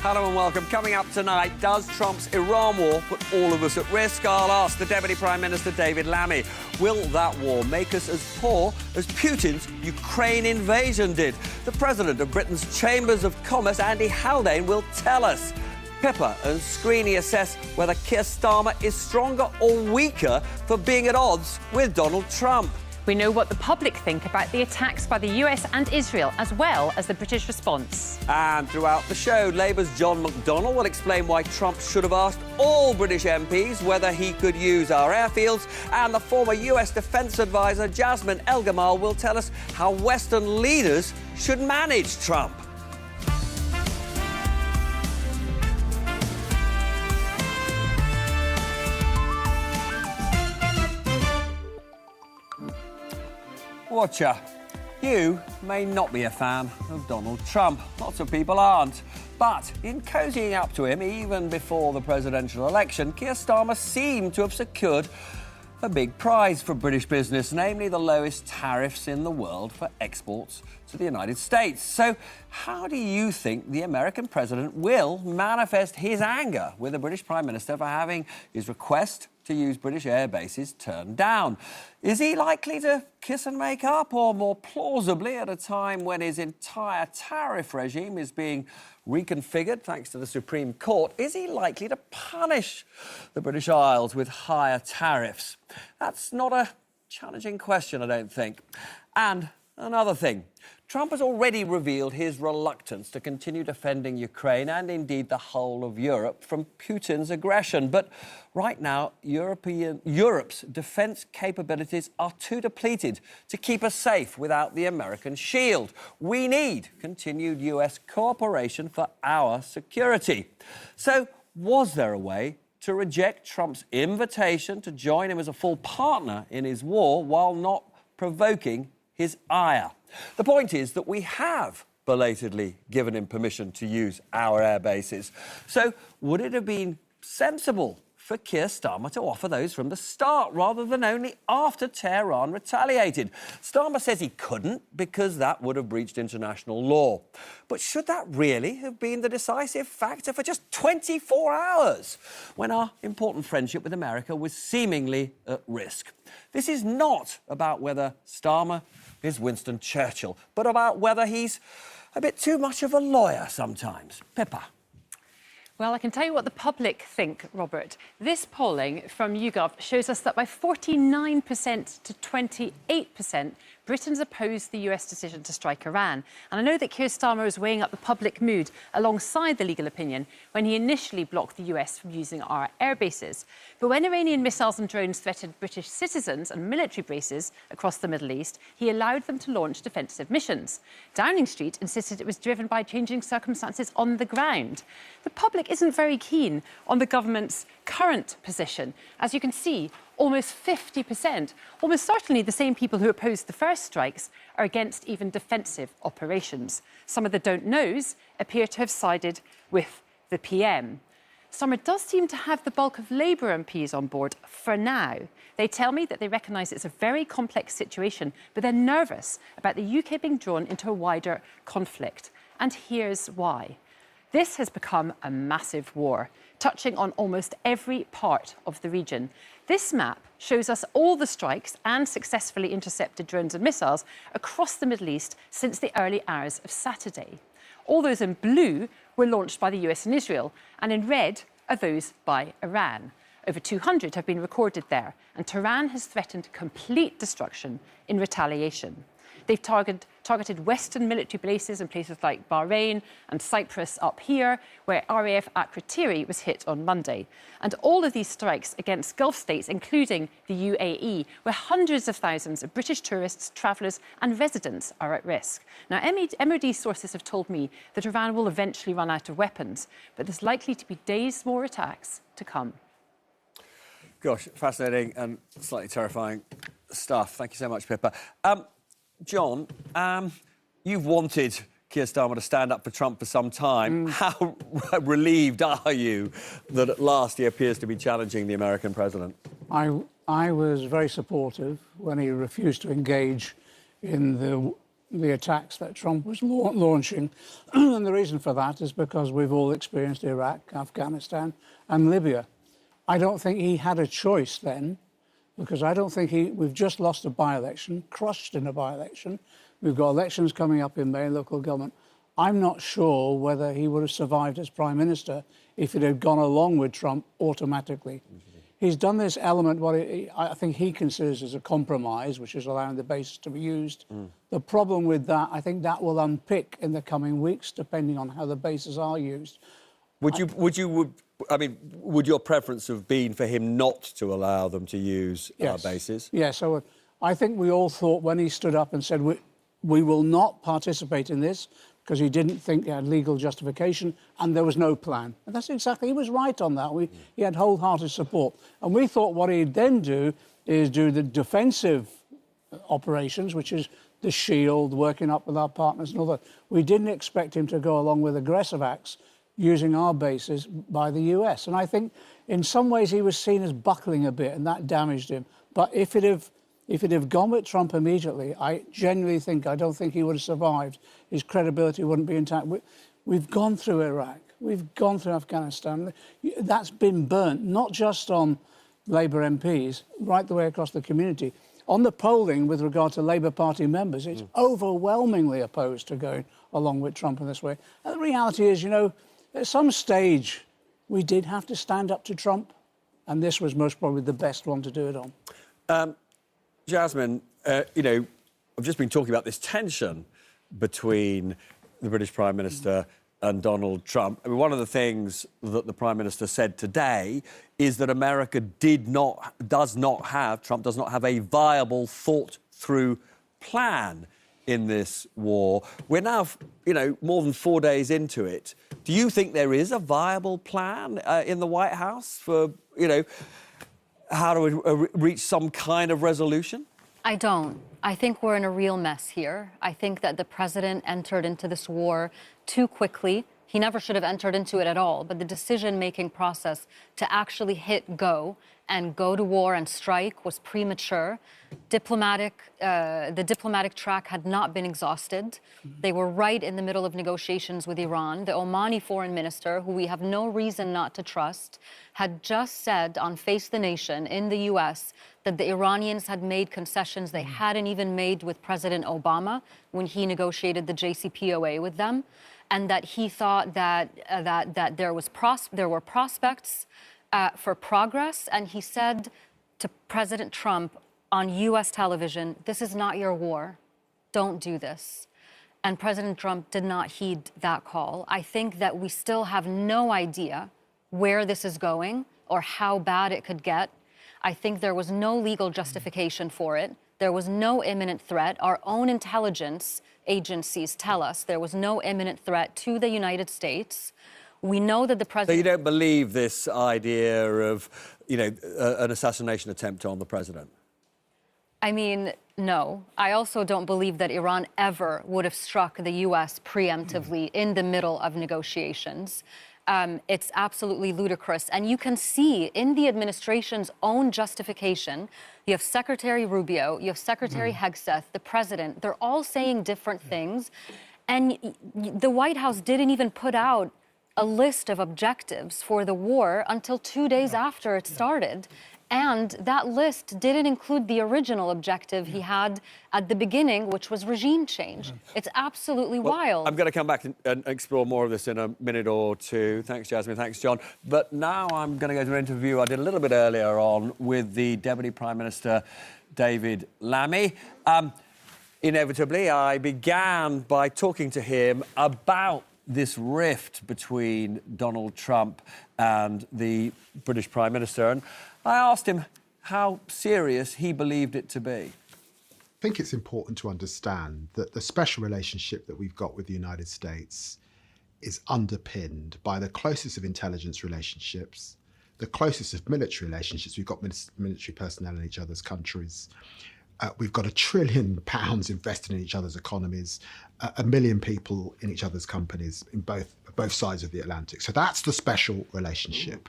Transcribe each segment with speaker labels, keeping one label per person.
Speaker 1: Hello and welcome. Coming up tonight, does Trump's Iran war put all of us at risk? I'll ask the Deputy Prime Minister, David Lammy. Will that war make us as poor as Putin's Ukraine invasion did? The President of Britain's Chambers of Commerce, Andy Haldane, will tell us. Pippa and Screeny assess whether Keir Starmer is stronger or weaker for being at odds with Donald Trump.
Speaker 2: We know what the public think about the attacks by the US and Israel, as well as the British response.
Speaker 1: And throughout the show, Labour's John McDonnell will explain why Trump should have asked all British MPs whether he could use our airfields. And the former US Defence Advisor, Jasmine El-Gamal, will tell us how Western leaders should manage Trump. Watcher, you may not be a fan of Donald Trump. Lots of people aren't. But in cozying up to him, even before the presidential election, Keir Starmer seemed to have secured a big prize for British business, namely the lowest tariffs in the world for exports to the United States. So how do you think the American president will manifest his anger with the British Prime Minister for having his request to use British air bases turned down? Is he likely to kiss and make up, or more plausibly, at a time when his entire tariff regime is being reconfigured thanks to the Supreme Court, is he likely to punish the British Isles with higher tariffs? That's not a challenging question, I don't think. And another thing, Trump has already revealed his reluctance to continue defending Ukraine and indeed the whole of Europe from Putin's aggression. But right now, Europe's defence capabilities are too depleted to keep us safe without the American shield. We need continued US cooperation for our security. So was there a way to reject Trump's invitation to join him as a full partner in his war while not provoking his ire? The point is that we have belatedly given him permission to use our air bases. So would it have been sensible for Keir Starmer to offer those from the start rather than only after Tehran retaliated? Starmer says he couldn't because that would have breached international law. But should that really have been the decisive factor for just 24 hours when our important friendship with America was seemingly at risk? This is not about whether Starmer is Winston Churchill, but about whether he's a bit too much of a lawyer sometimes. Pippa.
Speaker 2: Well, I can tell you what the public think, Robert. This polling from YouGov shows us that by 49% to 28%, Britons opposed the US decision to strike Iran. And I know that Keir Starmer is weighing up the public mood alongside the legal opinion when he initially blocked the US from using our air bases. But when Iranian missiles and drones threatened British citizens and military bases across the Middle East, he allowed them to launch defensive missions. Downing Street insisted it was driven by changing circumstances on the ground. The public isn't very keen on the government's current position. As you can see, almost 50%, almost certainly the same people who opposed the first strikes, are against even defensive operations. Some of the don't knows appear to have sided with the PM. Starmer does seem to have the bulk of Labour MPs on board for now. They tell me that they recognise it's a very complex situation, but they're nervous about the UK being drawn into a wider conflict. And here's why. This has become a massive war, touching on almost every part of the region. This map shows us all the strikes and successfully intercepted drones and missiles across the Middle East since the early hours of Saturday. All those in blue were launched by the US and Israel, and in red are those by Iran. Over 200 have been recorded there, and Tehran has threatened complete destruction in retaliation. They've targeted Western military bases in places like Bahrain and Cyprus up here, where RAF Akrotiri was hit on Monday. And all of these strikes against Gulf states, including the UAE, where hundreds of thousands of British tourists, travellers and residents are at risk. Now, MOD sources have told me that Iran will eventually run out of weapons, but there's likely to be days more attacks to come.
Speaker 1: Gosh, fascinating and slightly terrifying stuff. Thank you so much, Pippa. John, you've wanted Keir Starmer to stand up for Trump for some time. How relieved are you that at last he appears to be challenging the American president?
Speaker 3: I was very supportive when he refused to engage in the attacks that Trump was launching. And the reason for that is because we've all experienced Iraq, Afghanistan and Libya. I don't think he had a choice then, because I don't think we've just lost a by-election, crushed in a by-election. We've got elections coming up in May, local government. I'm not sure whether he would have survived as Prime Minister if it had gone along with Trump automatically. He's done this element, what I think he considers as a compromise, which is allowing the bases to be used. The problem with that, I think that will unpick in the coming weeks, depending on how the bases are used.
Speaker 1: Would your preference have been for him not to allow them to use our bases?
Speaker 3: Yes, so I think we all thought when he stood up and said, we will not participate in this, because he didn't think he had legal justification and there was no plan. And that's exactly, he was right on that. He had wholehearted support. And we thought what he'd then do is do the defensive operations, which is the shield, working up with our partners and all that. We didn't expect him to go along with aggressive acts using our bases by the US. And I think in some ways he was seen as buckling a bit and that damaged him. But if it had gone with Trump immediately, I genuinely think, I don't think he would have survived. His credibility wouldn't be intact. We've gone through Iraq. We've gone through Afghanistan. That's been burnt, not just on Labour MPs, right the way across the community. On the polling with regard to Labour Party members, it's overwhelmingly opposed to going along with Trump in this way. And the reality is, at some stage, we did have to stand up to Trump, and this was most probably the best one to do it on.
Speaker 1: Jasmine, I've just been talking about this tension between the British Prime Minister and Donald Trump. I mean, one of the things that the Prime Minister said today is that America Trump does not have a viable, thought-through plan in this war. We're now, more than 4 days into it. Do you think there is a viable plan in the White House for, how to reach some kind of resolution?
Speaker 4: I don't. I think we're in a real mess here. I think that the president entered into this war too quickly. He never should have entered into it at all, but the decision-making process to actually hit go and go to war and strike was premature. The diplomatic track had not been exhausted. They were right in the middle of negotiations with Iran. The Omani foreign minister, who we have no reason not to trust, had just said on Face the Nation in the US that the Iranians had made concessions they hadn't even made with President Obama when he negotiated the JCPOA with them, and that he thought that there were prospects for progress. And he said to President Trump on US television, "This is not your war. Don't do this." And President Trump did not heed that call. I think that we still have no idea where this is going or how bad it could get. I think there was no legal justification for it. There was no imminent threat. Our own intelligence agencies tell us there was no imminent threat to the United States. We know that the president...
Speaker 1: So you don't believe this idea of, an assassination attempt on the president?
Speaker 4: I mean, no. I also don't believe that Iran ever would have struck the U.S. preemptively in the middle of negotiations. It's absolutely ludicrous. And you can see in the administration's own justification, you have Secretary Rubio, you have Secretary Hegseth, the president. They're all saying different things. And the White House didn't even put out a list of objectives for the war until 2 days after it started. And that list didn't include the original objective he had at the beginning, which was regime change. It's absolutely wild.
Speaker 1: I'm going to come back and explore more of this in a minute or two. Thanks, Jasmine. Thanks, John. But now I'm going to go to an interview I did a little bit earlier on with the Deputy Prime Minister, David Lammy. Inevitably, I began by talking to him about this rift between Donald Trump and the British Prime Minister. And I asked him how serious he believed it to be.
Speaker 5: I think it's important to understand that the special relationship that we've got with the United States is underpinned by the closest of intelligence relationships, the closest of military relationships. We've got military personnel in each other's countries. We've got £1 trillion invested in each other's economies, 1 million people in each other's companies in both sides of the Atlantic. So that's the special relationship.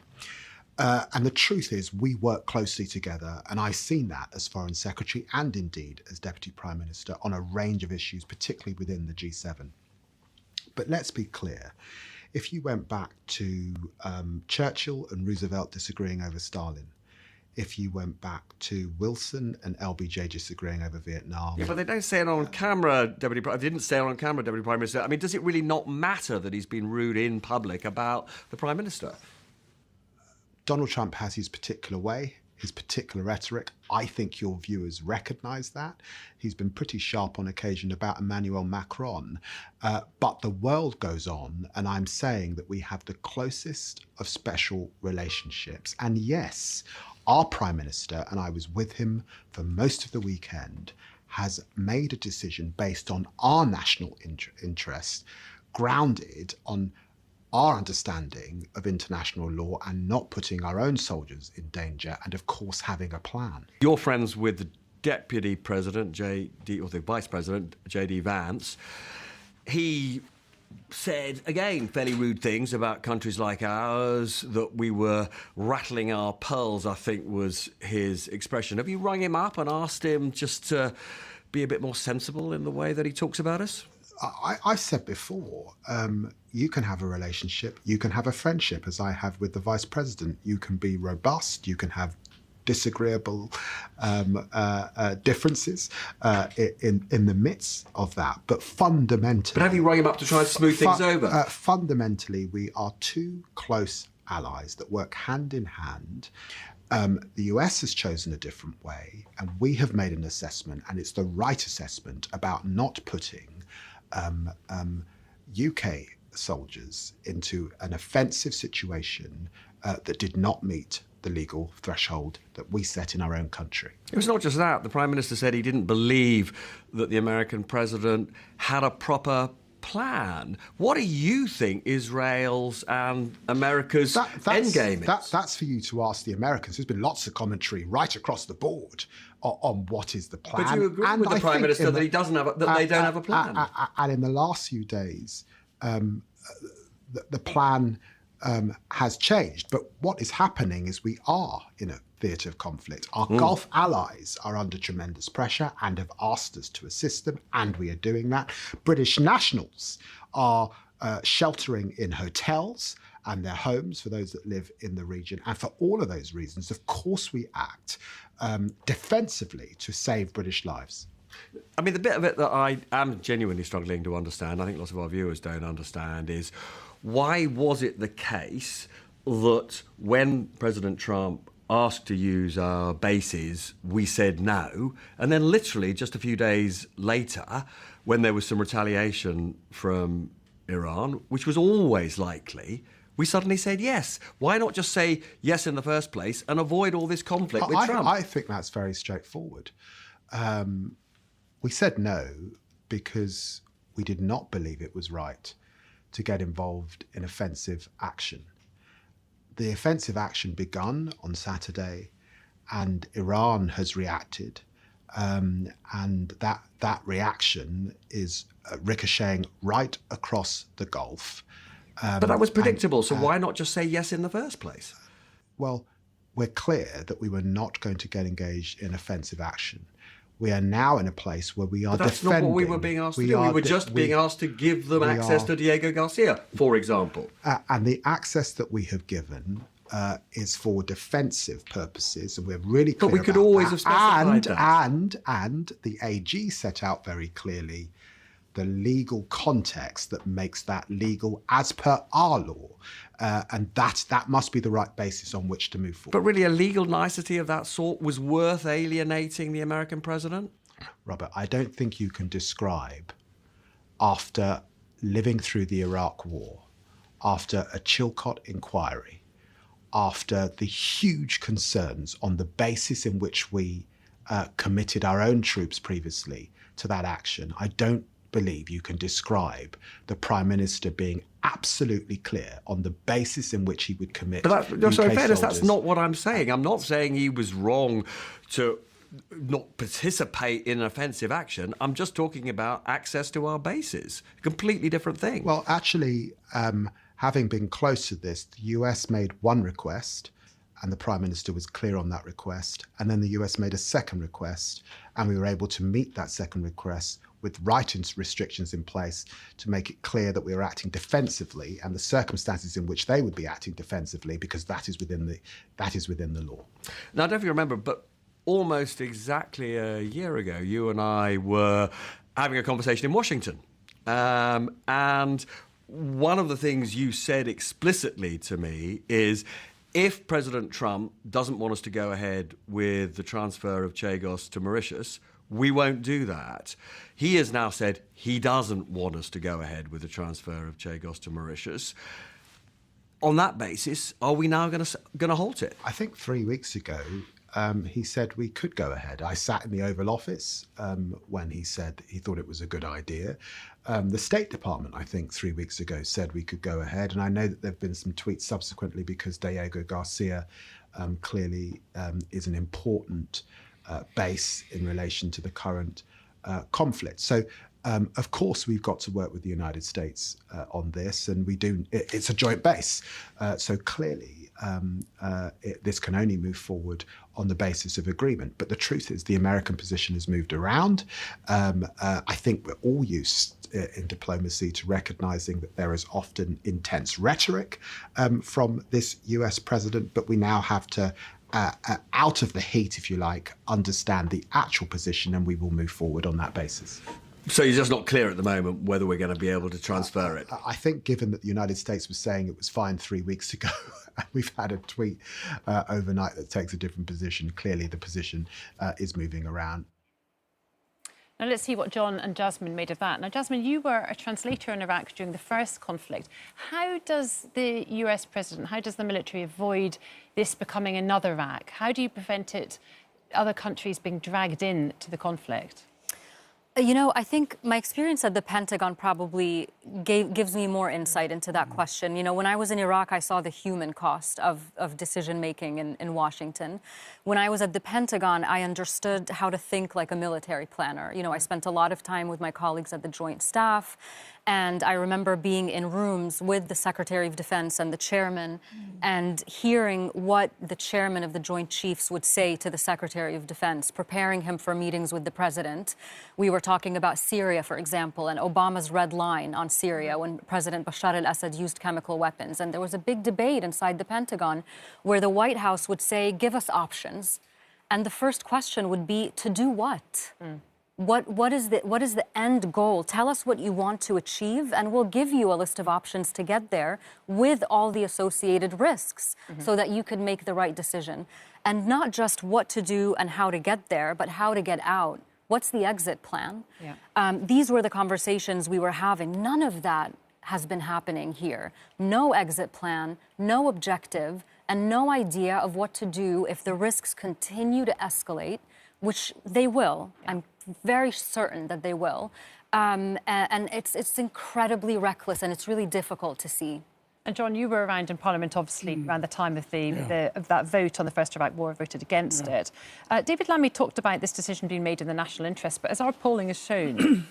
Speaker 5: And the truth is, we work closely together, and I've seen that as Foreign Secretary and indeed as Deputy Prime Minister on a range of issues, particularly within the G7. But let's be clear. If you went back to Churchill and Roosevelt disagreeing over Stalin, if you went back to Wilson and LBJ disagreeing over Vietnam...
Speaker 1: Yeah, but they don't say it on camera, Deputy Prime... They didn't say it on camera, Deputy Prime Minister. I mean, does it really not matter that he's been rude in public about the Prime Minister?
Speaker 5: Donald Trump has his particular way, his particular rhetoric. I think your viewers recognise that. He's been pretty sharp on occasion about Emmanuel Macron. But the world goes on, and I'm saying that we have the closest of special relationships. And yes, our Prime Minister, and I was with him for most of the weekend, has made a decision based on our national interest, grounded on our understanding of international law and not putting our own soldiers in danger, and of course having a plan.
Speaker 1: You're friends with the Deputy President, or the Vice President, J.D. Vance. He said, again, fairly rude things about countries like ours, that we were rattling our pearls, I think was his expression. Have you rung him up and asked him just to be a bit more sensible in the way that he talks about us?
Speaker 5: I've said before, you can have a relationship, you can have a friendship, as I have with the Vice President. You can be robust, you can have disagreeable differences in the midst of that. But fundamentally...
Speaker 1: But have you rung him up to try and smooth things over?
Speaker 5: Fundamentally, we are two close allies that work hand in hand. The US has chosen a different way, and we have made an assessment, and it's the right assessment, about not putting UK soldiers into an offensive situation that did not meet the legal threshold that we set in our own country.
Speaker 1: It was not just that. The Prime Minister said he didn't believe that the American president had a proper plan. What do you think Israel's and America's endgame is?
Speaker 5: That's for you to ask the Americans. There's been lots of commentary right across the board on what is the plan.
Speaker 1: But you agree with the Prime Minister that he doesn't have they don't have a plan?
Speaker 5: And in the last few days, the plan has changed. But what is happening is we are in a theatre of conflict. Our Gulf allies are under tremendous pressure and have asked us to assist them, and we are doing that. British nationals are sheltering in hotels and their homes for those that live in the region. And for all of those reasons, of course, we act defensively to save British lives.
Speaker 1: I mean, the bit of it that I am genuinely struggling to understand, I think lots of our viewers don't understand, is why was it the case that when President Trump asked to use our bases, we said no, and then literally just a few days later, when there was some retaliation from Iran, which was always likely, we suddenly said yes. Why not just say yes in the first place and avoid all this conflict with Trump?
Speaker 5: I think that's very straightforward. We said no because we did not believe it was right to get involved in offensive action. The offensive action begun on Saturday, and Iran has reacted, and that reaction is ricocheting right across the Gulf.
Speaker 1: But that was predictable, so why not just say yes in the first place?
Speaker 5: Well, we're clear that we were not going to get engaged in offensive action. We are now in a place where we are defending.
Speaker 1: That's not what we were being asked to do. We were just being asked to give them access to Diego Garcia, for example.
Speaker 5: And the access that we have given is for defensive purposes, and we're really clear.
Speaker 1: But we could always have specified that.
Speaker 5: And the AG set out very clearly the legal context that makes that legal as per our law. And that must be the right basis on which to move forward.
Speaker 1: But really, a legal nicety of that sort was worth alienating the American president?
Speaker 5: Robert, I don't think you can describe, after living through the Iraq War, after a Chilcot inquiry, after the huge concerns on the basis in which we committed our own troops previously to that action, I don't believe you can describe the Prime Minister being absolutely clear on the basis in which he would commit.
Speaker 1: But in fairness, that's not what I'm saying. I'm not saying he was wrong to not participate in offensive action. I'm just talking about access to our bases. A completely different thing.
Speaker 5: Well, actually, having been close to this, the US made one request, and the Prime Minister was clear on that request. And then the US made a second request, and we were able to meet that second request with writing restrictions in place to make it clear that we were acting defensively and the circumstances in which they would be acting defensively, because that is within the law.
Speaker 1: Now, I don't know if you remember, but almost exactly a year ago, you and I were having a conversation in Washington. And one of the things you said explicitly to me is, if President Trump doesn't want us to go ahead with the transfer of Chagos to Mauritius, we won't do that. He has now said he doesn't want us to go ahead with the transfer of Chagos to Mauritius. On that basis, are we now going to halt it?
Speaker 5: I think 3 weeks ago, he said we could go ahead. I sat in the Oval Office when he said he thought it was a good idea. The State Department, I think, 3 weeks ago said we could go ahead. And I know that there have been some tweets subsequently, because Diego Garcia clearly is an important base in relation to the current conflict. So, of course, we've got to work with the United States on this, and we do. It's a joint base. So clearly, this can only move forward on the basis of agreement. But the truth is, the American position has moved around. I think we're all used in diplomacy to recognizing that there is often intense rhetoric from this US president, but we now have to, out of the heat, if you like, understand the actual position, and we will move forward on that basis.
Speaker 1: So you're just not clear at the moment whether we're going to be able to transfer it?
Speaker 5: I think, given that the United States was saying it was fine 3 weeks ago, and we've had a tweet overnight that takes a different position, clearly the position is moving around.
Speaker 2: Now, let's see what John and Jasmine made of that. Now, Jasmine, you were a translator in Iraq during the first conflict. How does the US president, how does the military avoid this becoming another Iraq? How do you prevent other countries being dragged into the conflict?
Speaker 4: You know, I think my experience at the Pentagon probably gives me more insight into that question. You know, when I was in Iraq, I saw the human cost of decision-making in Washington. When I was at the Pentagon, I understood how to think like a military planner. You know, I spent a lot of time with my colleagues at the Joint Staff, and I remember being in rooms with the Secretary of Defense and the chairman and hearing what the chairman of the Joint Chiefs would say to the Secretary of Defense, preparing him for meetings with the president. We were talking about Syria, for example, and Obama's red line on Syria when President Bashar al-Assad used chemical weapons. And there was a big debate inside the Pentagon where the White House would say, give us options. And the first question would be, to do what? What is the end goal? Tell us what you want to achieve, and we'll give you a list of options to get there with all the associated risks so that you can make the right decision. And not just what to do and how to get there, but how to get out. What's the exit plan? Yeah. These were the conversations we were having. None of that has been happening here. No exit plan, no objective, and no idea of what to do if the risks continue to escalate, which they will. Yeah. I'm very certain that they will. And it's incredibly reckless, and it's really difficult to see.
Speaker 2: And John, you were around in Parliament, obviously, around the time of of that vote on the First Iraq War, voted against it. David Lammy talked about this decision being made in the national interest, but as our polling has shown,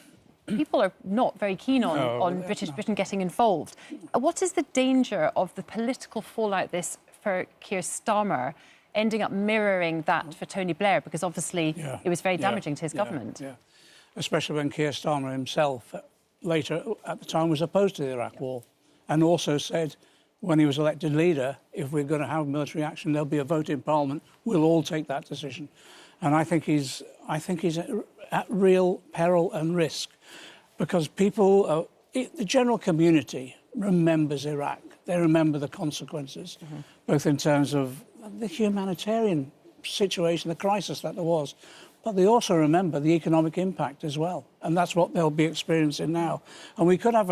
Speaker 2: people are not very keen on Britain getting involved. What is the danger of the political fallout this for Keir Starmer ending up mirroring that for Tony Blair? Because obviously it was very damaging to his government. Yeah.
Speaker 3: Especially when Keir Starmer himself, later at the time, was opposed to the Iraq War, and also said, when he was elected leader, if we're going to have military action, there'll be a vote in Parliament. We'll all take that decision. And I think he's at real peril and risk, because people, the general community, remembers Iraq. They remember the consequences, both in terms of the humanitarian situation, the crisis that there was, but they also remember the economic impact as well, and that's what they'll be experiencing now. And we could have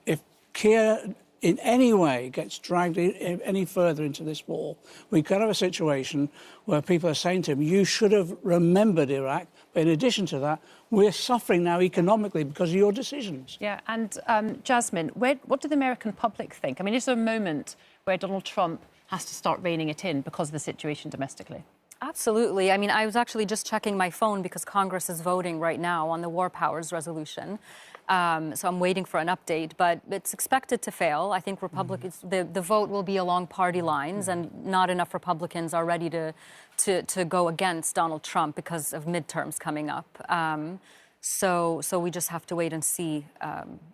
Speaker 3: if Keir in any way gets dragged any further into this war, we could have a situation where people are saying to him, you should have remembered Iraq, but in addition to that, we're suffering now economically because of your decisions.
Speaker 2: Yeah, and Jasmine, what do the American public think? I mean, is there a moment where Donald Trump has to start reining it in because of the situation domestically?
Speaker 4: Absolutely. I mean, I was actually just checking my phone because Congress is voting right now on the War Powers resolution. So I'm waiting for an update, but it's expected to fail. I think Republicans, the vote will be along party lines, and not enough Republicans are ready to go against Donald Trump because of midterms coming up. So we just have to wait and see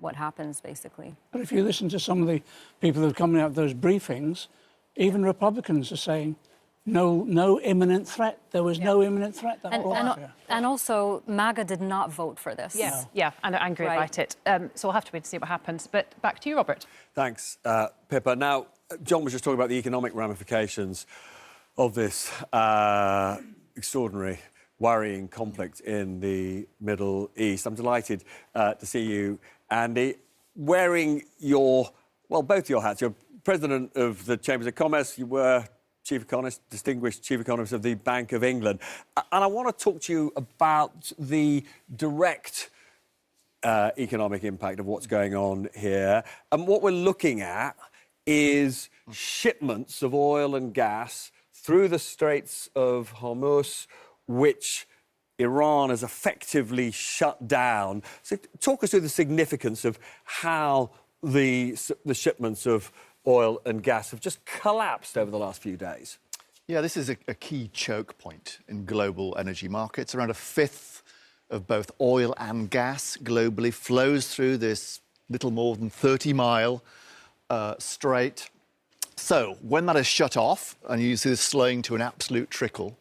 Speaker 4: what happens, basically.
Speaker 3: But if you listen to some of the people that are coming out of those briefings, even Republicans are saying, no imminent threat. There was no imminent threat.
Speaker 4: And also, MAGA did not vote for this.
Speaker 2: Yes, yeah, and are angry about it. So we'll have to wait to see what happens. But back to you, Robert.
Speaker 1: Thanks, Pippa. Now, John was just talking about the economic ramifications of this extraordinary, worrying conflict in the Middle East. I'm delighted to see you, Andy, wearing both your hats. You're president of the Chambers of Commerce. You were Chief Economist, distinguished Chief Economist of the Bank of England. And I want to talk to you about the direct economic impact of what's going on here. And what we're looking at is shipments of oil and gas through the Straits of Hormuz, which Iran has effectively shut down. So talk us through the significance of how the shipments of oil and gas have just collapsed over the last few days.
Speaker 6: Yeah, this is a key choke point in global energy markets. Around a fifth of both oil and gas globally flows through this little more than 30-mile strait. So when that is shut off, and you see this slowing to an absolute trickle,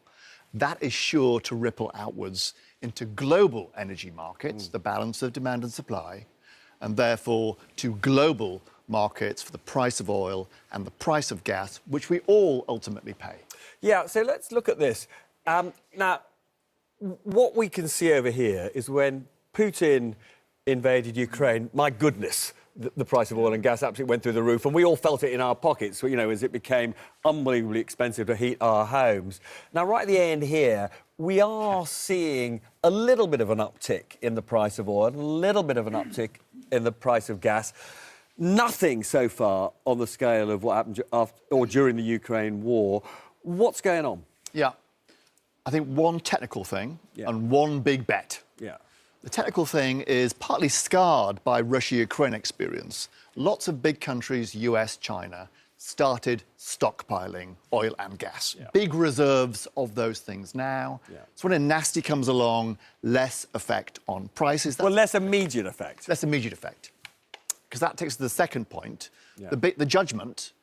Speaker 6: that is sure to ripple outwards into global energy markets, the balance of demand and supply, and therefore to global markets for the price of oil and the price of gas, which we all ultimately pay.
Speaker 1: Yeah, so let's look at this. Now, what we can see over here is when Putin invaded Ukraine, my goodness, the price of oil and gas absolutely went through the roof, and we all felt it in our pockets, as it became unbelievably expensive to heat our homes. Now, right at the end here, we are seeing a little bit of an uptick in the price of oil, a little bit of an uptick in the price of gas. Nothing so far on the scale of what happened after or during the Ukraine war. What's going on?
Speaker 6: Yeah, I think one technical thing and one big bet.
Speaker 1: Yeah.
Speaker 6: The technical thing is partly scarred by Russia-Ukraine experience. Lots of big countries, US, China, started stockpiling oil and gas. Yeah. Big reserves of those things now. Yeah. So when a nasty comes along, less effect on prices.
Speaker 1: Well, less immediate effect.
Speaker 6: Less immediate effect. Because that takes us to the second point. Yeah. The judgment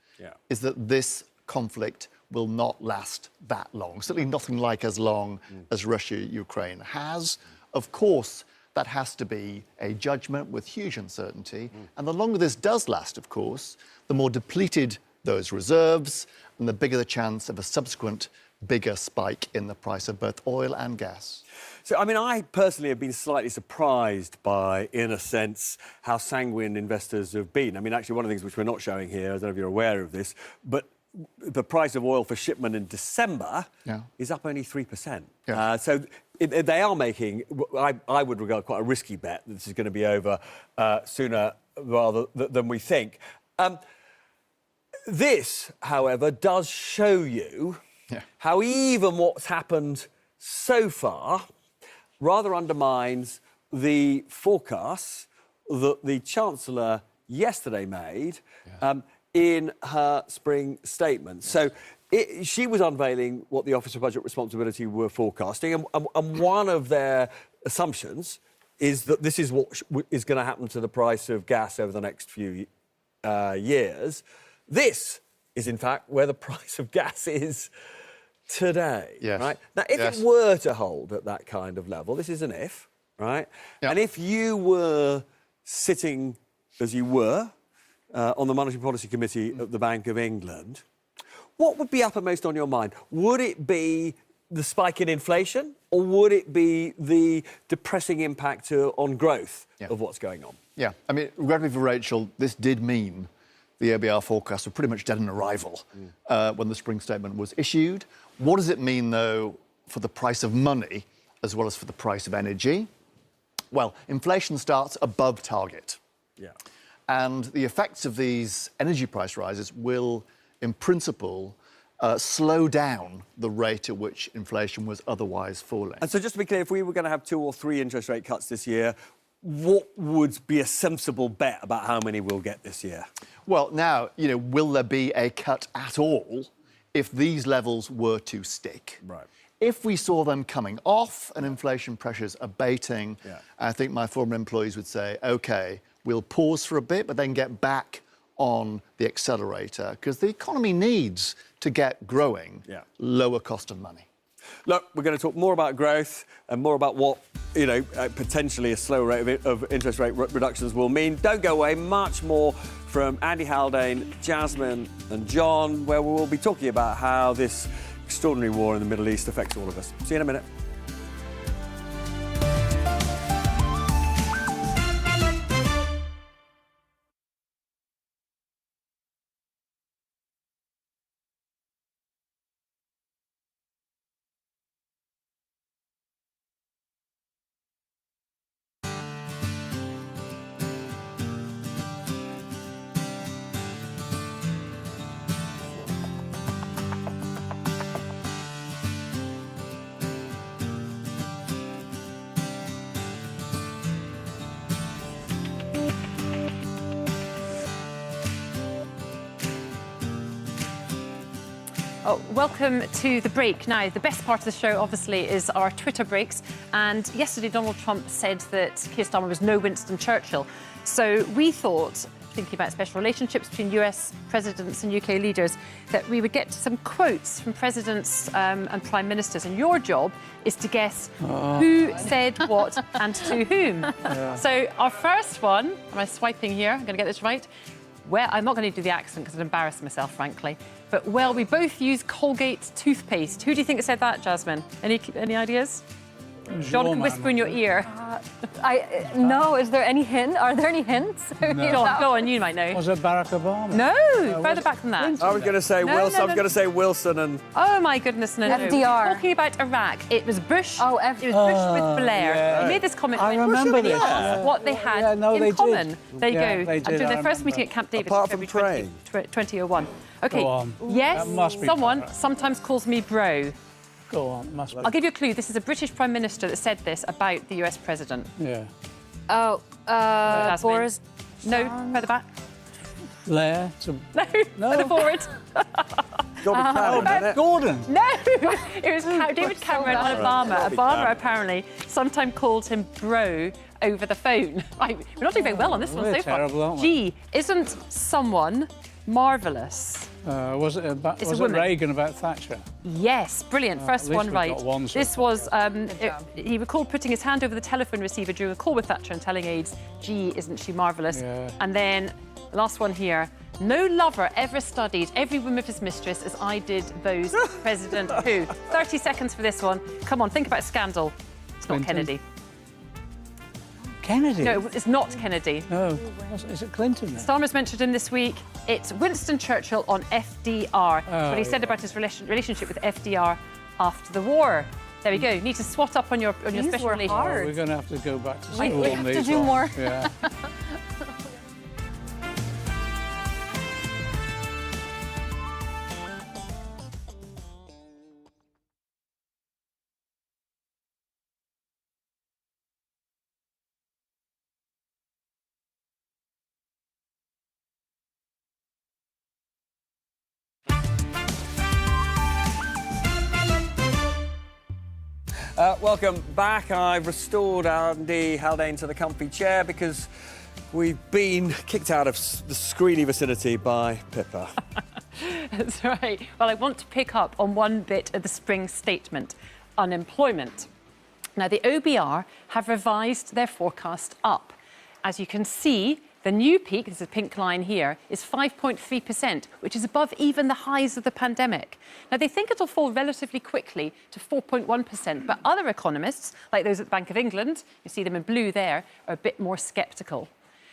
Speaker 6: is that this conflict will not last that long. Certainly nothing like as long as Russia-Ukraine has. Of course, that has to be a judgment with huge uncertainty. And the longer this does last, of course, the more depleted those reserves and the bigger the chance of a subsequent bigger spike in the price of both oil and gas.
Speaker 1: So, I mean, I personally have been slightly surprised by, in a sense, how sanguine investors have been. I mean, actually, one of the things which we're not showing here, I don't know if you're aware of this, but the price of oil for shipment in December is up only 3%. Yeah. So they are making, I would regard, quite a risky bet that this is going to be over sooner rather than we think. This, however, does show you how even what's happened so far rather undermines the forecasts that the Chancellor yesterday made in her spring statement. So she was unveiling what the Office of Budget Responsibility were forecasting, and one of their assumptions is that this is what is going to happen to the price of gas over the next few years. This is, in fact, where the price of gas is today, right? Now, if it were to hold at that kind of level, this is an if, right? Yep. And if you were sitting, as you were, on the Monetary Policy Committee of the Bank of England, what would be uppermost on your mind? Would it be the spike in inflation, or would it be the depressing impact on growth of what's going on? Yeah,
Speaker 6: I mean, regrettably for Rachel, this did mean the ABR forecasts were pretty much dead on arrival when the spring statement was issued. What does it mean, though, for the price of money as well as for the price of energy? Well, inflation starts above target. Yeah. And the effects of these energy price rises will, in principle, slow down the rate at which inflation was otherwise falling.
Speaker 1: And so just to be clear, if we were going to have 2 or 3 interest rate cuts this year, what would be a sensible bet about how many we'll get this year?
Speaker 6: Well, now, will there be a cut at all if these levels were to stick?
Speaker 1: Right.
Speaker 6: If we saw them coming off and inflation pressures abating, I think my former employees would say, OK, we'll pause for a bit, but then get back on the accelerator, because the economy needs to get growing, lower cost of money.
Speaker 1: Look, we're going to talk more about growth and more about what, potentially a slow rate of interest rate reductions will mean. Don't go away. Much more from Andy Haldane, Jasmine and John, where we will be talking about how this extraordinary war in the Middle East affects all of us. See you in a minute.
Speaker 2: Oh, welcome to the break. Now, the best part of the show, obviously, is our Twitter breaks. And yesterday, Donald Trump said that Keir Starmer was no Winston Churchill. So we thought, thinking about special relationships between US presidents and UK leaders, that we would get some quotes from presidents and prime ministers. And your job is to guess who said what and to whom. So our first one, am I swiping here? I'm going to get this right. Well, I'm not going to do the accent because I'd embarrass myself, frankly. But, well, we both use Colgate toothpaste. Who do you think said that, Jasmine? Any ideas? John can whisper in your ear.
Speaker 4: No, is there any hint? Are there any hints?
Speaker 2: No. Go on, you might know.
Speaker 3: Was it Barack Obama?
Speaker 2: No, further back than that.
Speaker 1: I was going to say Wilson. I'm going to say Wilson and...
Speaker 2: Oh, my goodness, no.
Speaker 4: FDR.
Speaker 2: We're talking about Iraq. It was Bush.
Speaker 4: Oh,
Speaker 2: It was Bush with Blair.
Speaker 3: yeah.
Speaker 2: He made this comment.
Speaker 3: I remember this.
Speaker 2: What they had
Speaker 3: they
Speaker 2: in
Speaker 3: did.
Speaker 2: common. There you
Speaker 3: Yeah,
Speaker 2: go.
Speaker 3: they did,
Speaker 2: After
Speaker 3: I
Speaker 2: their first
Speaker 3: remember.
Speaker 2: meeting at Camp David
Speaker 1: Apart
Speaker 2: in
Speaker 1: from
Speaker 2: February 2001. OK,
Speaker 3: Go on.
Speaker 2: yes,
Speaker 3: That must be
Speaker 2: someone
Speaker 3: correct.
Speaker 2: sometimes calls me bro.
Speaker 3: Go on, must be.
Speaker 2: I'll give you a clue. This is a British Prime Minister that said this about the US President.
Speaker 3: Yeah.
Speaker 4: Oh,
Speaker 2: Jasmine.
Speaker 4: Boris.
Speaker 2: No, further back.
Speaker 3: Blair to...
Speaker 2: No, further forward.
Speaker 3: Gordon.
Speaker 2: No, it was David Cameron and Obama. Obama apparently sometimes called him bro over the phone. Right, we're not doing very well on this one
Speaker 3: We're
Speaker 2: so far.
Speaker 3: terrible, aren't we?
Speaker 2: Gee, isn't someone marvellous?
Speaker 3: Was it
Speaker 2: It's a
Speaker 3: was it
Speaker 2: woman.
Speaker 3: Reagan about Thatcher?
Speaker 2: Yes, brilliant. First
Speaker 3: at least
Speaker 2: one
Speaker 3: we've
Speaker 2: right.
Speaker 3: got one so
Speaker 2: This was, he recalled putting his hand over the telephone receiver during a call with Thatcher and telling aides, gee, isn't she marvellous?
Speaker 3: Yeah.
Speaker 2: And then, last one here. No lover ever studied every whim of his mistress as I did those President who. 30 seconds for this one. Come on, think about a scandal. It's not
Speaker 3: Clinton.
Speaker 2: Kennedy.
Speaker 3: Kennedy?
Speaker 2: No, it's not Kennedy.
Speaker 3: No. Is it Clinton then?
Speaker 2: Starmer's mentioned him this week. It's Winston Churchill on FDR. What he said about his relationship with FDR after the war. There we go. You need to swat up on your
Speaker 4: These
Speaker 2: special
Speaker 4: were
Speaker 2: relationship.
Speaker 4: hard.
Speaker 3: We're going to have to go back to school
Speaker 4: We
Speaker 3: on
Speaker 4: have to
Speaker 3: these
Speaker 4: do
Speaker 3: ones.
Speaker 4: more.
Speaker 3: Yeah.
Speaker 1: Welcome back. I've restored Andy Haldane to the comfy chair because we've been kicked out of the screeny vicinity by Pippa.
Speaker 2: That's right. Well, I want to pick up on one bit of the spring statement, unemployment. Now, the OBR have revised their forecast up. As you can see, the new peak, this is a pink line here, is 5.3%, which is above even the highs of the pandemic. Now, they think it'll fall relatively quickly to 4.1%, but other economists, like those at the Bank of England, you see them in blue there, are a bit more sceptical.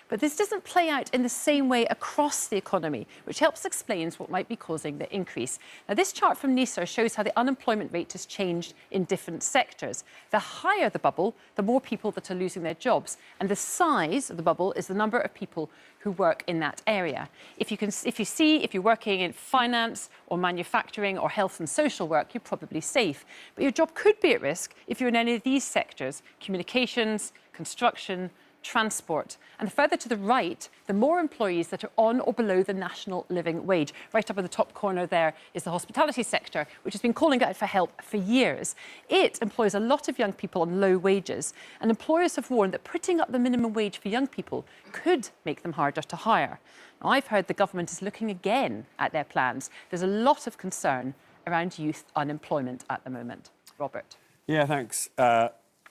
Speaker 2: But this doesn't play out in the same way across the economy, which helps explain what might be causing the increase. Now, this chart from NISA shows how the unemployment rate has changed in different sectors. The higher the bubble, the more people that are losing their jobs. And the size of the bubble is the number of people who work in that area. If you're working in finance or manufacturing or health and social work, you're probably safe. But your job could be at risk if you're in any of these sectors: communications, construction, transport. And further to the right, the more employees that are on or below the national living wage. Right up in the top corner there is the hospitality sector, which has been calling out for help for years. It employs a lot of young people on low wages, and employers have warned that putting up the minimum wage for young people could make them harder to hire. Now, I've heard the government is looking again at their plans. There's a lot of concern around youth unemployment at the moment. Robert.
Speaker 1: Yeah, thanks,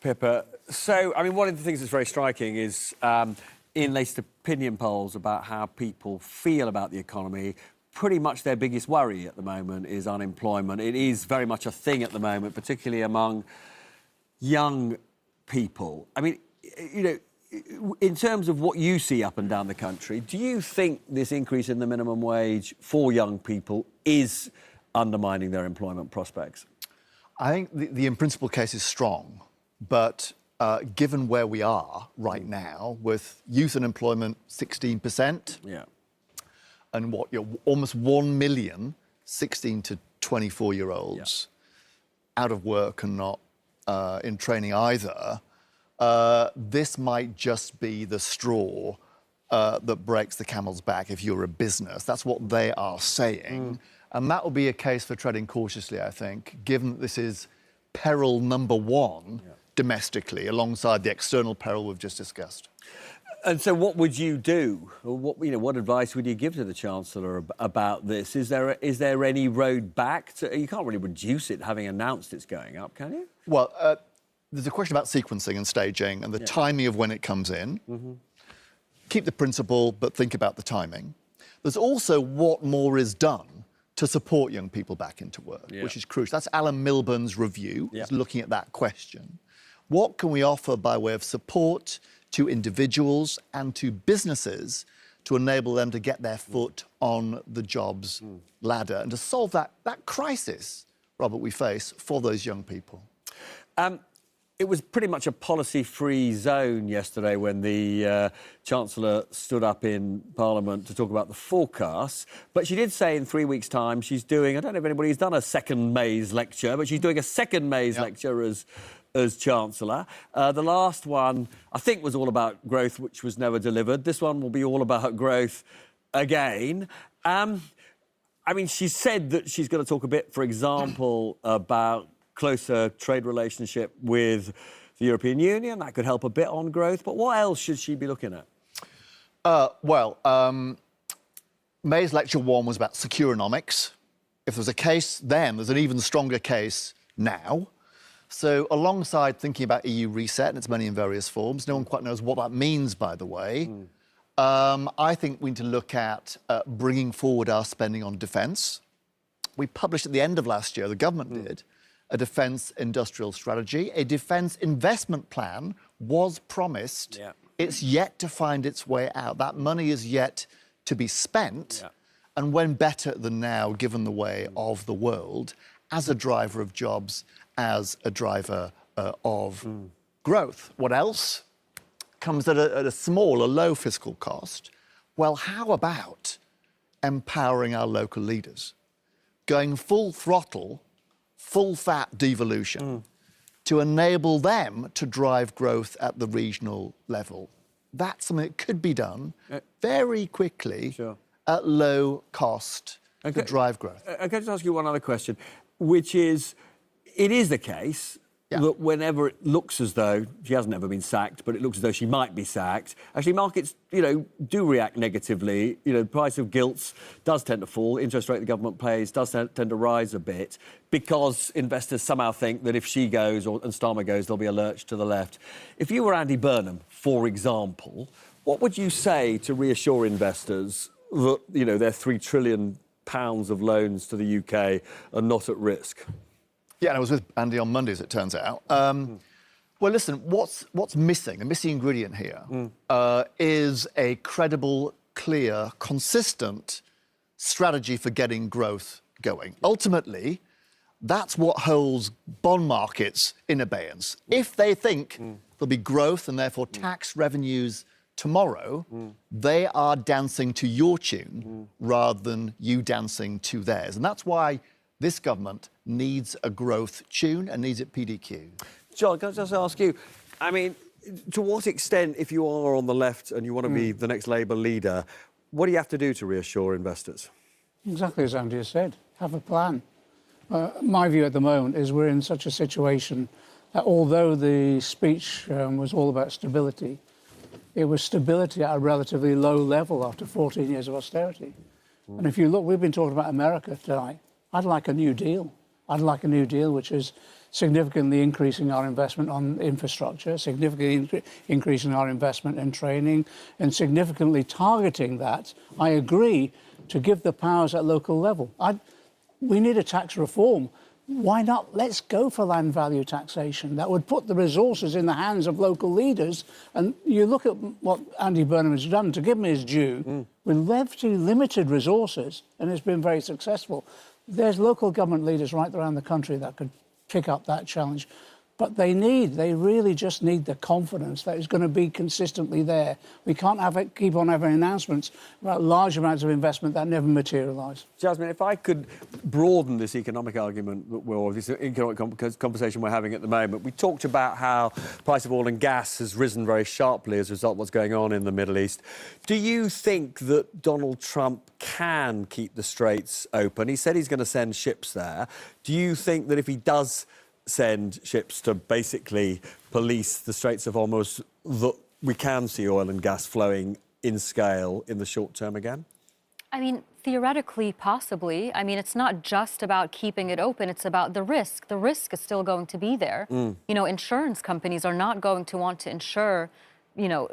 Speaker 1: Pippa. So, I mean, one of the things that's very striking is in latest opinion polls about how people feel about the economy, pretty much their biggest worry at the moment is unemployment. It is very much a thing at the moment, particularly among young people. I mean, you know, in terms of what you see up and down the country, do you think this increase in the minimum wage for young people is undermining their employment prospects?
Speaker 6: I think the in principle case is strong, but given where we are right now, with youth unemployment 16%,
Speaker 1: yeah,
Speaker 6: and almost 1 million 16 to 24-year-olds out of work and not in training either, this might just be the straw that breaks the camel's back if you're a business. That's what they are saying. And that will be a case for treading cautiously, I think, given that this is peril number one domestically, alongside the external peril we've just discussed.
Speaker 1: And so what would you do? Or what advice would you give to the Chancellor about this? Is there any road back? You can't really reduce it having announced it's going up, can you?
Speaker 6: Well, there's a question about sequencing and staging and the timing of when it comes in. Keep the principle, but think about the timing. There's also what more is done to support young people back into work, which is crucial. That's Alan Milburn's review, is looking at that question. What can we offer by way of support to individuals and to businesses to enable them to get their foot on the jobs ladder and to solve that crisis, Robert, we face for those young people?
Speaker 1: It was pretty much a policy-free zone yesterday when the Chancellor stood up in Parliament to talk about the forecasts. But she did say in 3 weeks' time she's doing, I don't know if anybody's done a second May's lecture, but she's doing a second May's lecture as Chancellor. The last one, I think, was all about growth, which was never delivered. This one will be all about growth again. I mean, she said that she's going to talk a bit, for example, about closer trade relationship with the European Union. That could help a bit on growth. But what else should she be looking at?
Speaker 6: May's lecture one was about securonomics. If there's a case then, there's an even stronger case now. So alongside thinking about EU reset and its many and various forms, no one quite knows what that means, by the way, I think we need to look at bringing forward our spending on defence. We published at the end of last year, the government did, a defence industrial strategy. A defence investment plan was promised. It's yet to find its way out. That money is yet to be spent. And when better than now, given the way of the world, as a driver of jobs, as a driver of growth. What else comes at a small, a low fiscal cost? Well, how about empowering our local leaders? Going full throttle, full-fat devolution to enable them to drive growth at the regional level. That's something that could be done very quickly at low cost to drive growth.
Speaker 1: I can just ask you one other question, which is, it is the case that whenever it looks as though she hasn't ever been sacked, but it looks as though she might be sacked, actually markets, do react negatively. The price of gilts does tend to fall. Interest rate the government pays does tend to rise a bit because investors somehow think that if she goes and Starmer goes, there'll be a lurch to the left. If you were Andy Burnham, for example, what would you say to reassure investors that, their £3 trillion of loans to the UK are not at risk?
Speaker 6: Yeah, and I was with Andy on Monday, as it turns out. Well, listen, what's missing, a missing ingredient here, is a credible, clear, consistent strategy for getting growth going. Ultimately, that's what holds bond markets in abeyance. If they think there'll be growth and therefore tax revenues tomorrow, they are dancing to your tune rather than you dancing to theirs. And that's why this government needs a growth tune and needs it PDQ.
Speaker 1: John, can I just ask you, I mean, to what extent, if you are on the left and you want to be the next Labour leader, what do you have to do to reassure investors?
Speaker 3: Exactly as Andy has said, have a plan. My view at the moment is we're in such a situation that although the speech was all about stability, it was stability at a relatively low level after 14 years of austerity. And if you look, we've been talking about America tonight. I'd like a new deal. I'd like a new deal which is significantly increasing our investment on infrastructure, significantly increasing our investment in training, and significantly targeting that, I agree, to give the powers at local level. We need a tax reform. Why not? Let's go for land value taxation. That would put the resources in the hands of local leaders. And you look at what Andy Burnham has done, to give him his due, with relatively limited resources, and it's been very successful. There's local government leaders right around the country that could pick up that challenge. But they really just need the confidence that it's going to be consistently there. We can't keep on having announcements about large amounts of investment that never materialise.
Speaker 1: Jasmine, if I could broaden this economic argument, or this economic conversation we're having at the moment, we talked about how the price of oil and gas has risen very sharply as a result of what's going on in the Middle East. Do you think that Donald Trump can keep the Straits open? He said he's going to send ships there. Do you think that if he does send ships to basically police the Straits of Hormuz, that we can see oil and gas flowing in scale in the short term again?
Speaker 4: I mean, theoretically, possibly. I mean, it's not just about keeping it open, it's about the risk. The risk is still going to be there. You know, insurance companies are not going to want to insure, you know,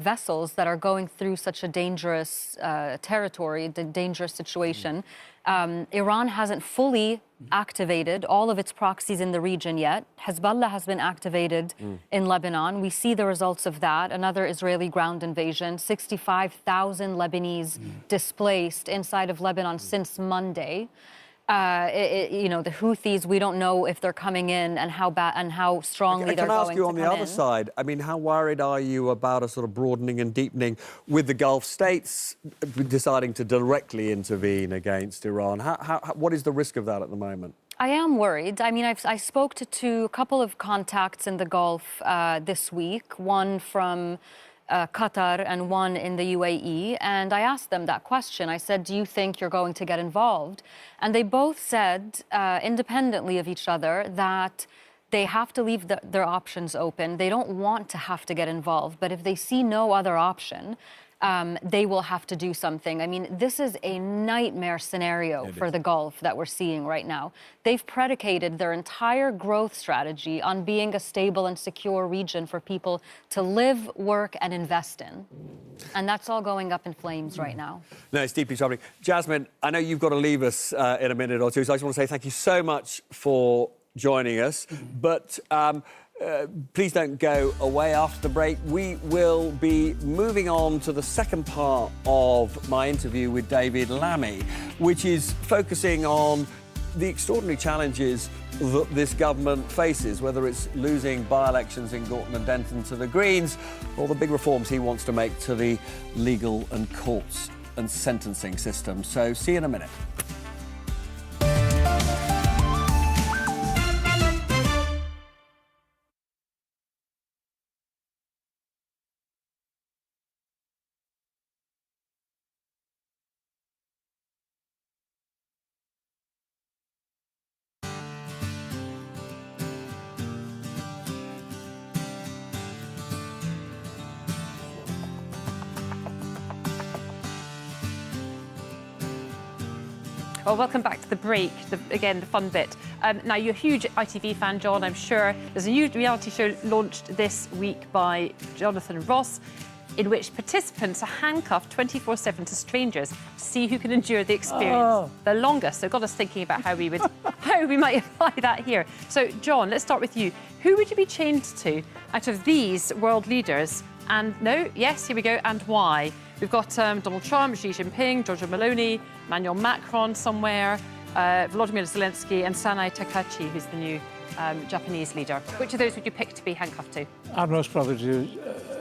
Speaker 4: vessels that are going through such a dangerous territory, the dangerous situation. Iran hasn't fully activated all of its proxies in the region yet. Hezbollah has been activated in Lebanon. We see the results of that. Another Israeli ground invasion, 65,000 Lebanese displaced inside of Lebanon since Monday. You know, the Houthis, we don't know if they're coming in and how bad and how strongly they're going to come in.
Speaker 1: Can I ask you on the other side, I mean, how worried are you about a sort of broadening and deepening with the Gulf states deciding to directly intervene against Iran? What is the risk of that at the moment?
Speaker 4: I am worried. I mean, I spoke to a couple of contacts in the Gulf this week, one from Qatar and one in the UAE, and I asked them that question. I said, do you think you're going to get involved? And they both said, independently of each other, that they have to leave their options open. They don't want to have to get involved, but if they see no other option, they will have to do something. I mean, this is a nightmare scenario for the Gulf that we're seeing right now. They've predicated their entire growth strategy on being a stable and secure region for people to live, work, and invest in. And that's all going up in flames right now.
Speaker 1: No, it's deeply troubling. Jasmine, I know you've got to leave us in a minute or two, so I just want to say thank you so much for joining us. But please don't go away after the break. We will be moving on to the second part of my interview with David Lammy, which is focusing on the extraordinary challenges that this government faces, whether it's losing by-elections in Gorton and Denton to the Greens, or the big reforms he wants to make to the legal and courts and sentencing system. So see you in a minute.
Speaker 2: Well, welcome back to the break, again, the fun bit. Now, you're a huge ITV fan, John, I'm sure. There's a new reality show launched this week by Jonathan Ross, in which participants are handcuffed 24/7 to strangers to see who can endure the experience the longest. So it got us thinking about how we might apply that here. So, John, let's start with you. Who would you be chained to out of these world leaders? And no, yes, here we go, and why? We've got Donald Trump, Xi Jinping, Giorgia Meloni, Emmanuel Macron somewhere, Volodymyr Zelensky and Sanai Takachi, who's the new Japanese leader. Which of those would you pick to be handcuffed to?
Speaker 3: I'd most probably do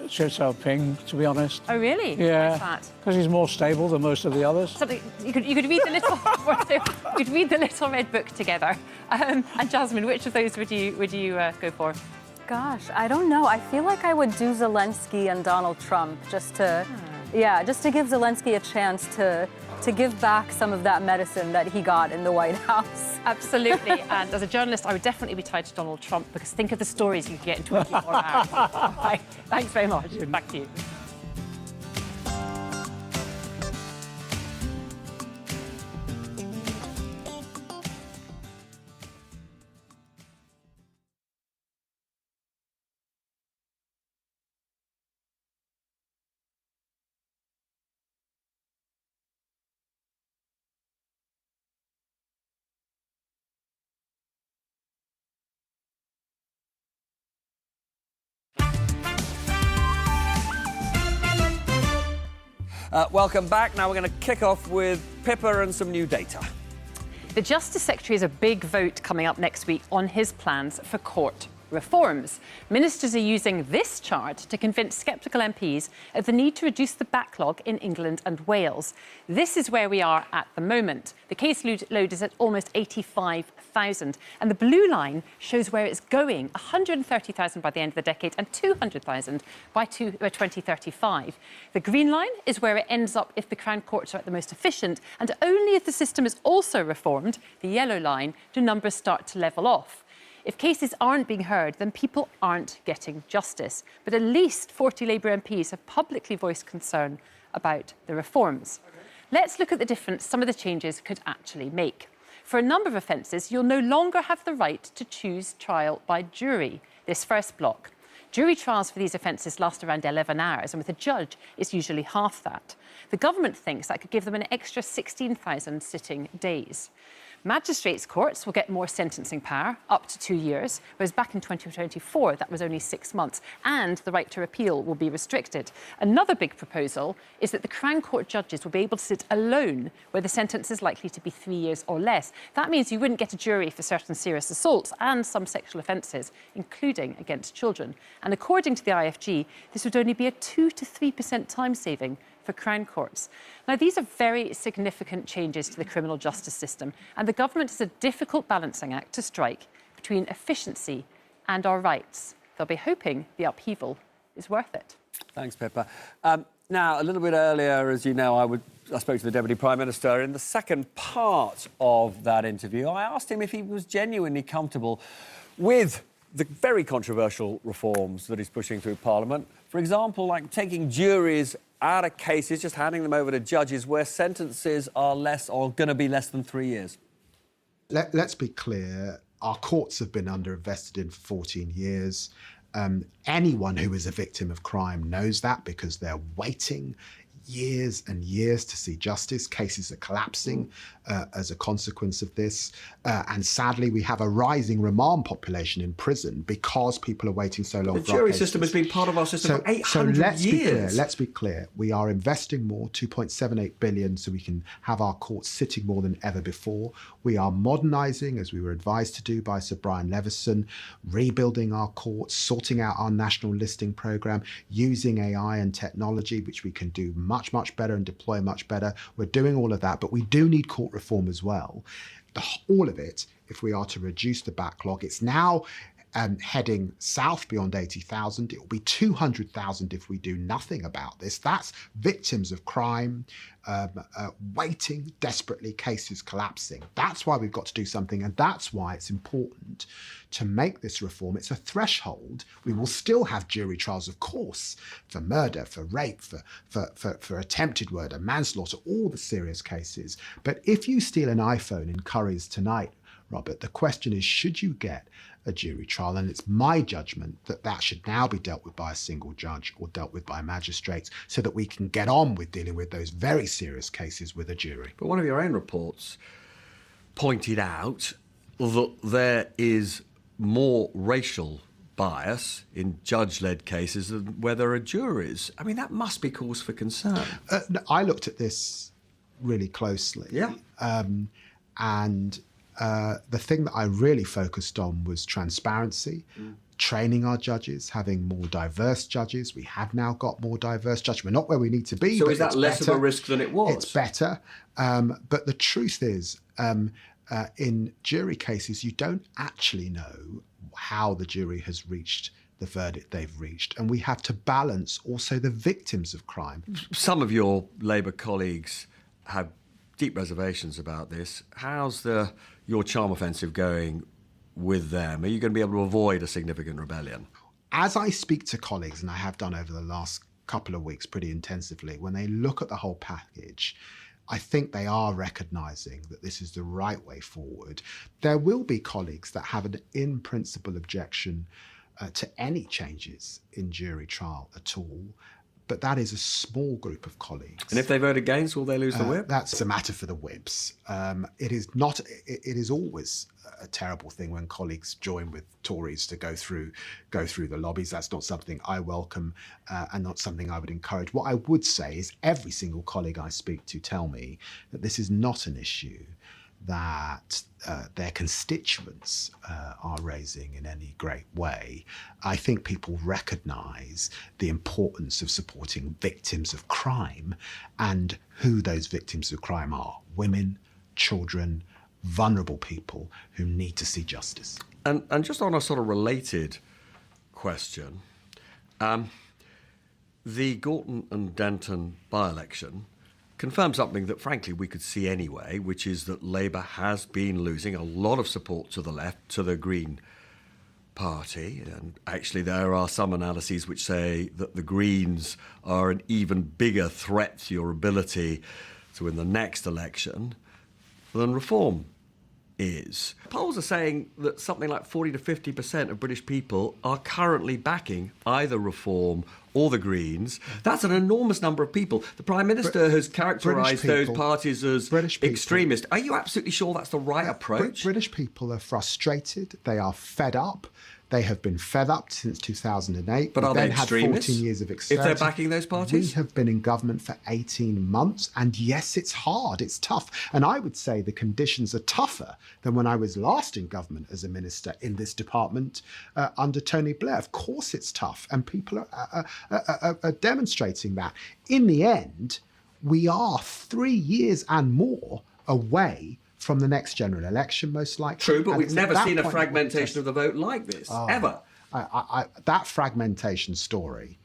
Speaker 3: Xi Jinping, to be honest.
Speaker 2: Oh, really?
Speaker 3: Yeah.
Speaker 2: Why's that?
Speaker 3: Because he's more stable than most of the others.
Speaker 2: Something you could read the little you'd read the little red book together. And Jasmine, which of those would you go for?
Speaker 4: Gosh, I don't know. I feel like I would do Zelensky and Donald Trump just to give Zelensky a chance to give back some of that medicine that he got in the White House.
Speaker 2: Absolutely. And as a journalist, I would definitely be tied to Donald Trump, because think of the stories you could get in 24 hours. All right. Thanks very much. Back to you.
Speaker 1: Welcome back. Now we're going to kick off with Pippa and some new data.
Speaker 2: The Justice Secretary has a big vote coming up next week on his plans for court reforms. Ministers are using this chart to convince sceptical MPs of the need to reduce the backlog in England and Wales. This is where we are at the moment. The caseload is at almost 85,000, and the blue line shows where it's going, 130,000 by the end of the decade and 200,000 by 2035. The green line is where it ends up if the Crown Courts are at the most efficient, and only if the system is also reformed, the yellow line, do numbers start to level off. If cases aren't being heard, then people aren't getting justice. But at least 40 Labour MPs have publicly voiced concern about the reforms. Let's look at the difference some of the changes could actually make. For a number of offences, you'll no longer have the right to choose trial by jury, this first block. Jury trials for these offences last around 11 hours, and with a judge, it's usually half that. The government thinks that could give them an extra 16,000 sitting days. Magistrates' courts will get more sentencing power, up to 2 years, whereas back in 2024, that was only 6 months, and the right to appeal will be restricted. Another big proposal is that the Crown Court judges will be able to sit alone where the sentence is likely to be 3 years or less. That means you wouldn't get a jury for certain serious assaults and some sexual offences, including against children. And according to the IFG, this would only be a 2 to 3% time saving for Crown Courts. Now, these are very significant changes to the criminal justice system, and the government has a difficult balancing act to strike between efficiency and our rights. They'll be hoping the upheaval is worth it.
Speaker 1: Thanks, Pippa. Now, a little bit earlier, as you know, I spoke to the Deputy Prime Minister. In the second part of that interview, I asked him if he was genuinely comfortable with the very controversial reforms that he's pushing through Parliament. For example, like taking juries out of cases, just handing them over to judges where sentences are less or going to be less than 3 years.
Speaker 5: Let's be clear. Our courts have been underinvested in for 14 years. Anyone who is a victim of crime knows that, because they're waiting years and years to see justice. Cases are collapsing as a consequence of this. And sadly, we have a rising remand population in prison because people are waiting so long.
Speaker 1: The jury system has been part of our system for 800 years.
Speaker 5: Let's be clear. We are investing more, 2.78 billion, so we can have our courts sitting more than ever before. We are modernising, as we were advised to do by Sir Brian Leveson, rebuilding our courts, sorting out our national listing programme, using AI and technology, which we can do much, much better and deploy much better. We're doing all of that, but we do need court reform as well. All of it, if we are to reduce the backlog. It's now heading south beyond 80,000. It will be 200,000 if we do nothing about this. That's victims of crime waiting desperately, cases collapsing. That's why we've got to do something, and that's why it's important to make this reform. It's a threshold. We will still have jury trials, of course, for murder, for rape, for attempted murder, manslaughter, all the serious cases. But if you steal an iPhone in Curry's tonight, Robert, the question is, should you get a jury trial? And it's my judgment that that should now be dealt with by a single judge or dealt with by magistrates, so that we can get on with dealing with those very serious cases with a jury.
Speaker 1: But one of your own reports pointed out that there is more racial bias in judge-led cases where there are juries. I mean, that must be cause for concern.
Speaker 5: I looked at this really closely.
Speaker 1: Yeah.
Speaker 5: And the thing that I really focused on was transparency, training our judges, having more diverse judges. We have now got more diverse judges. We're not where we need to be.
Speaker 1: So
Speaker 5: but
Speaker 1: is that
Speaker 5: it's
Speaker 1: less
Speaker 5: better.
Speaker 1: of a risk than it was?
Speaker 5: It's better. But the truth is, in jury cases, you don't actually know how the jury has reached the verdict they've reached. And we have to balance also the victims of crime.
Speaker 1: Some of your Labour colleagues have deep reservations about this. How's your charm offensive going with them? Are you going to be able to avoid a significant rebellion?
Speaker 5: As I speak to colleagues, and I have done over the last couple of weeks pretty intensively, when they look at the whole package, I think they are recognising that this is the right way forward. There will be colleagues that have an in-principle objection to any changes in jury trial at all, but that is a small group of colleagues.
Speaker 1: And if they vote against, will they lose the whip?
Speaker 5: That's a matter for the whips. It is not. It is always a terrible thing when colleagues join with Tories to go through the lobbies. That's not something I welcome and not something I would encourage. What I would say is every single colleague I speak to tell me that this is not an issue that their constituents are raising in any great way. I think people recognise the importance of supporting victims of crime and who those victims of crime are: women, children, vulnerable people who need to see justice.
Speaker 1: And just on a sort of related question, the Gorton and Denton by-election confirmed something that, frankly, we could see anyway, which is that Labour has been losing a lot of support to the left, to the Green Party. And actually, there are some analyses which say that the Greens are an even bigger threat to your ability to win the next election than Reform is. Polls are saying that something like 40 to 50% of British people are currently backing either Reform or the Greens. That's an enormous number of people. The Prime Minister has characterised those parties as extremist. Are you absolutely sure that's the right approach?
Speaker 5: British people are frustrated. They are fed up. They have been fed up since 2008.
Speaker 1: But are they extremists?
Speaker 5: Had 14 years of experiment.
Speaker 1: If they're backing those parties?
Speaker 5: We have been in government for 18 months. And yes, it's hard. It's tough. And I would say the conditions are tougher than when I was last in government as a minister in this department under Tony Blair. Of course it's tough. And people are demonstrating that. In the end, we are 3 years and more away from the next general election, most likely.
Speaker 1: True, but we've never seen a fragmentation of the vote like this, ever.
Speaker 5: That fragmentation story,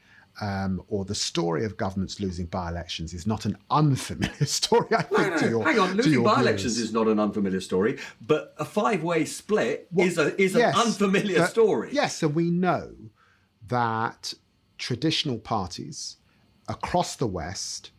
Speaker 5: or the story of governments losing by-elections, is not an unfamiliar story, I think, to your
Speaker 1: hang on, losing by-elections
Speaker 5: viewers.
Speaker 1: is not an unfamiliar story, but a five-way split is an unfamiliar story.
Speaker 5: Yes, and we know that traditional parties across the West,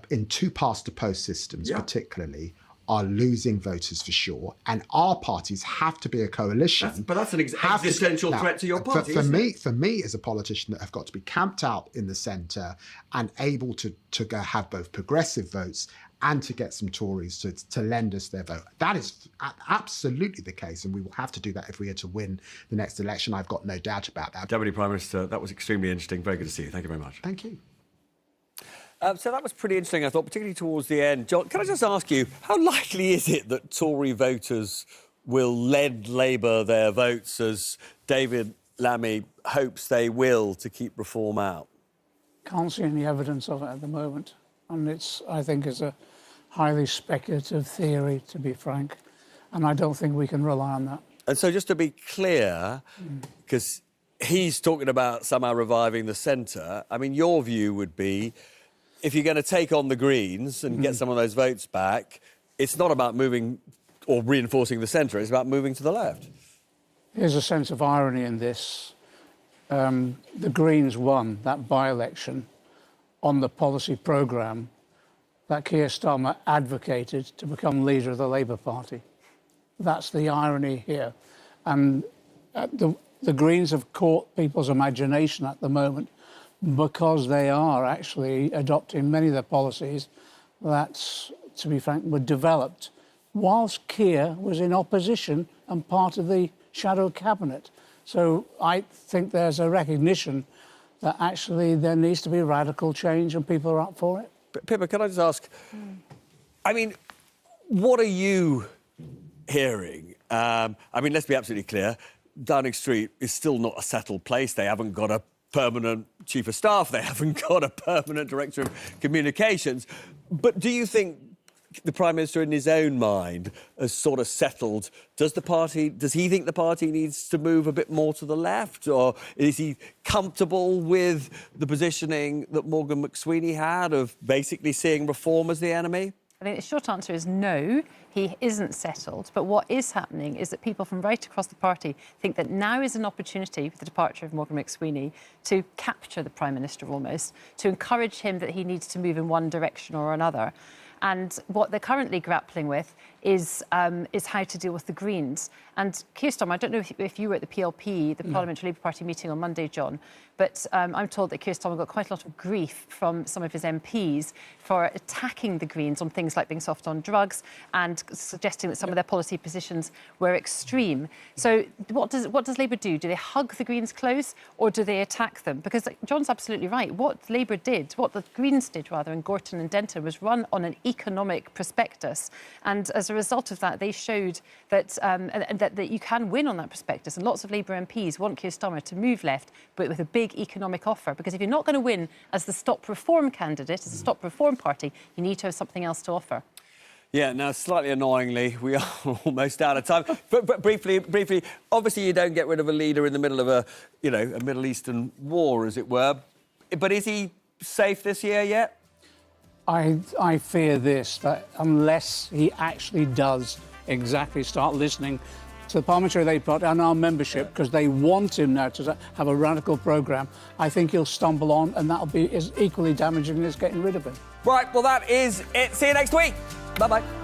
Speaker 5: in two past-to-post systems particularly, are losing voters for sure, and our parties have to be a coalition.
Speaker 1: But that's an existential threat to your party.
Speaker 5: For me, as a politician, that have got to be camped out in the centre and able to have both progressive votes and to get some Tories to lend us their vote. That is absolutely the case, and we will have to do that if we are to win the next election. I've got no doubt about that.
Speaker 1: Deputy Prime Minister, that was extremely interesting. Very good to see you. Thank you very much.
Speaker 5: Thank you.
Speaker 1: So that was pretty interesting, I thought, particularly towards the end. John, can I just ask you, how likely is it that Tory voters will lend Labour their votes, as David Lammy hopes they will, to keep Reform out?
Speaker 3: Can't see any evidence of it at the moment. And I think it's a highly speculative theory, to be frank. And I don't think we can rely on that.
Speaker 1: And so just to be clear, because he's talking about somehow reviving the centre, I mean, your view would be, if you're going to take on the Greens and get some of those votes back, it's not about moving or reinforcing the centre, it's about moving to the left.
Speaker 3: There's a sense of irony in this. The Greens won that by-election on the policy programme that Keir Starmer advocated to become leader of the Labour Party. That's the irony here. And the Greens have caught people's imagination at the moment because they are actually adopting many of the policies that, to be frank, were developed whilst Keir was in opposition and part of the shadow cabinet. So I think there's a recognition that actually there needs to be radical change and people are up for it.
Speaker 1: Pippa, can I just ask, I mean, what are you hearing? I mean, let's be absolutely clear. Downing Street is still not a settled place. They haven't got a permanent chief of staff. They haven't got a permanent director of communications. But do you think the Prime Minister, in his own mind, has sort of settled? Does he think the party needs to move a bit more to the left? Or is he comfortable with the positioning that Morgan McSweeney had of basically seeing reform as the enemy?
Speaker 2: I think the short answer is no, he isn't settled. But what is happening is that people from right across the party think that now is an opportunity, with the departure of Morgan McSweeney, to capture the Prime Minister almost, to encourage him that he needs to move in one direction or another. And what they're currently grappling with is how to deal with the Greens. And Keir Starmer, I don't know if you were at the PLP, the Parliamentary Labour Party meeting on Monday, John, but I'm told that Keir Starmer got quite a lot of grief from some of his MPs for attacking the Greens on things like being soft on drugs and suggesting that some of their policy positions were extreme. So what does Labour do? Do they hug the Greens close or do they attack them? Because John's absolutely right. What Labour did, what the Greens did rather in Gorton and Denton, was run on an economic prospectus. And as a result of that, they showed that, that you can win on that prospectus. And lots of Labour MPs want Keir Starmer to move left, but with a big economic offer. Because if you're not going to win as the Stop Reform candidate, as a Stop Reform party, you need to have something else to offer.
Speaker 1: Yeah, now, slightly annoyingly, we are almost out of time. But briefly, obviously you don't get rid of a leader in the middle of a Middle Eastern war, as it were. But is he safe this year yet?
Speaker 3: I fear this, that unless he actually does exactly start listening to the Parliamentary Labour Party and our membership, because they want him now to have a radical programme, I think he'll stumble on, and that'll be as equally damaging as getting rid of him.
Speaker 1: Right, well, that is it. See you next week. Bye-bye.